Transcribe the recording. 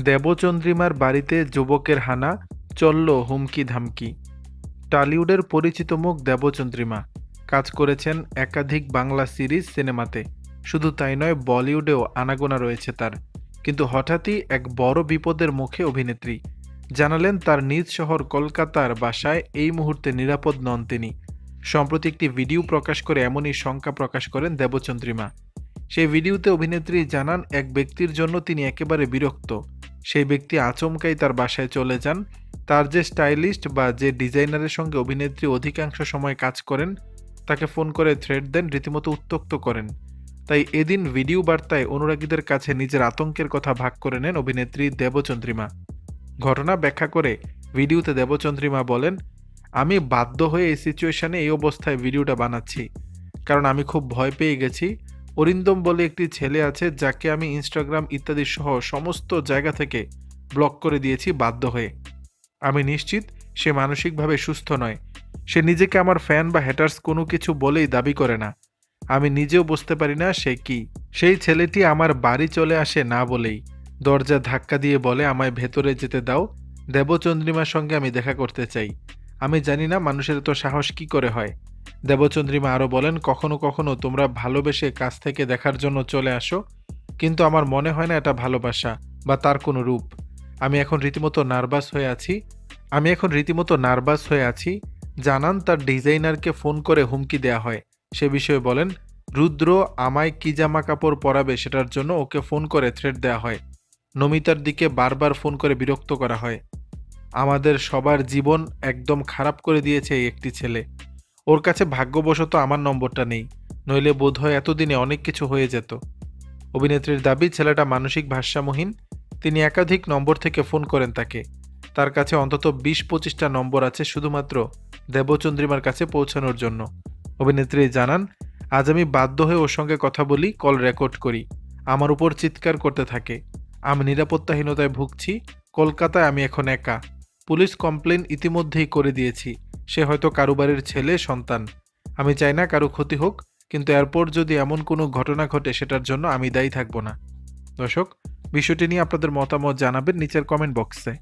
দেবচন্দ্রিমার বাড়িতে যুবকের হানা, চলল হুমকি ধামকি। টলিউডের পরিচিত মুখ দেবচন্দ্রিমা কাজ করেছেন একাধিক বাংলা সিরিজ, সিনেমাতে। শুধু তাই নয়, বলিউডেও আনাগোনা রয়েছে তার। কিন্তু হঠাৎই এক বড় বিপদের মুখে অভিনেত্রী। জানালেন তার নিজ শহর কলকাতার বাসায় এই মুহূর্তে নিরাপদ নন তিনি। সম্প্রতি একটি ভিডিও প্রকাশ করে এমনই শঙ্কা প্রকাশ করেন দেবচন্দ্রিমা। সেই ভিডিওতে অভিনেত্রী জানান এক ব্যক্তির জন্য তিনি একেবারে বিরক্ত। সেই ব্যক্তি আচমকাই তার বাসায় চলে যান। তার যে স্টাইলিস্ট বা যে ডিজাইনারের সঙ্গে অভিনেত্রী অধিকাংশ সময় কাজ করেন তাকে ফোন করে থ্রেট দেন, রীতিমতো উত্ত্যক্ত করেন। তাই এদিন ভিডিও বার্তায় অনুরাগীদের কাছে নিজের আতঙ্কের কথা ভাগ করে নেন অভিনেত্রী দেবচন্দ্রিমা। ঘটনা ব্যাখ্যা করে ভিডিওতে দেবচন্দ্রিমা বলেন, আমি বাধ্য হয়ে এই সিচুয়েশনে এই অবস্থায় ভিডিওটা বানাচ্ছি, কারণ আমি খুব ভয় পেয়ে গেছি। অরিন্দম বলে একটি ছেলে আছে যাকে আমি ইনস্টাগ্রাম ইত্যাদি সহ সমস্ত জায়গা থেকে ব্লক করে দিয়েছি বাধ্য হয়ে। আমি নিশ্চিত সে মানসিকভাবে সুস্থ নয়। সে নিজেকে আমার ফ্যান বা হ্যাটার্স কোনো কিছু বলেই দাবি করে না। আমি নিজেও বুঝতে পারি না সে কি। সেই ছেলেটি আমার বাড়ি চলে আসে না বলেই দরজা ধাক্কা দিয়ে বলে, আমায় ভেতরে যেতে দাও, দেবচন্দ্রিমার সঙ্গে আমি দেখা করতে চাই। আমি জানি না মানুষের তো সাহস কি করে হয়। দেবচন্দ্রিমা আরও বলেন, কখনো কখনো তোমরা ভালোবেসে কাছ থেকে দেখার জন্য চলে আসো, কিন্তু আমার মনে হয় না এটা ভালোবাসা বা তার কোনো রূপ। আমি এখন রীতিমতো নার্ভাস হয়ে আছি। জানান তার ডিজাইনারকে ফোন করে হুমকি দেয়া হয়। সে বিষয়ে বলেন, রুদ্র আমায় কি জামা কাপড় পরাবে সেটার জন্য ওকে ফোন করে থ্রেট দেয়া হয়। নমিতার দিকে বারবার ফোন করে বিরক্ত করা হয়। আমাদের সবার জীবন একদম খারাপ করে দিয়েছে এই একটি ছেলে। ওর কাছে ভাগ্যবশত আমার নম্বরটা নেই, নইলে বোধহয় এতদিনে অনেক কিছু হয়ে যেত। অভিনেত্রীর দাবি, ছেলেটা মানসিক ভারসাম্যহীন। তিনি একাধিক নম্বর থেকে ফোন করেন তাকে। তার কাছে অন্তত 20-25টা নম্বর আছে শুধুমাত্র দেবচন্দ্রিমার কাছে পৌঁছানোর জন্য। অভিনেত্রী জানান, আজ আমি বাধ্য হয়ে ওর সঙ্গে কথা বলি, কল রেকর্ড করি। আমার উপর চিৎকার করতে থাকে। আমি নিরাপত্তাহীনতায় ভুগছি। কলকাতায় আমি এখন একা। পুলিশ কমপ্লেন ইতিমধ্যেই করে দিয়েছি। সে হয়তো কারুবাড়ির ছেলে, সন্তান। আমি চাই না কারো ক্ষতি হোক, কিন্তু এরপর যদি এমন কোনো ঘটনা ঘটে সেটার জন্য আমি দায়ী থাকব না। দর্শক, বিষয়টি নিয়ে আপনাদের মতামত জানাবেন নিচের কমেন্ট বক্সে।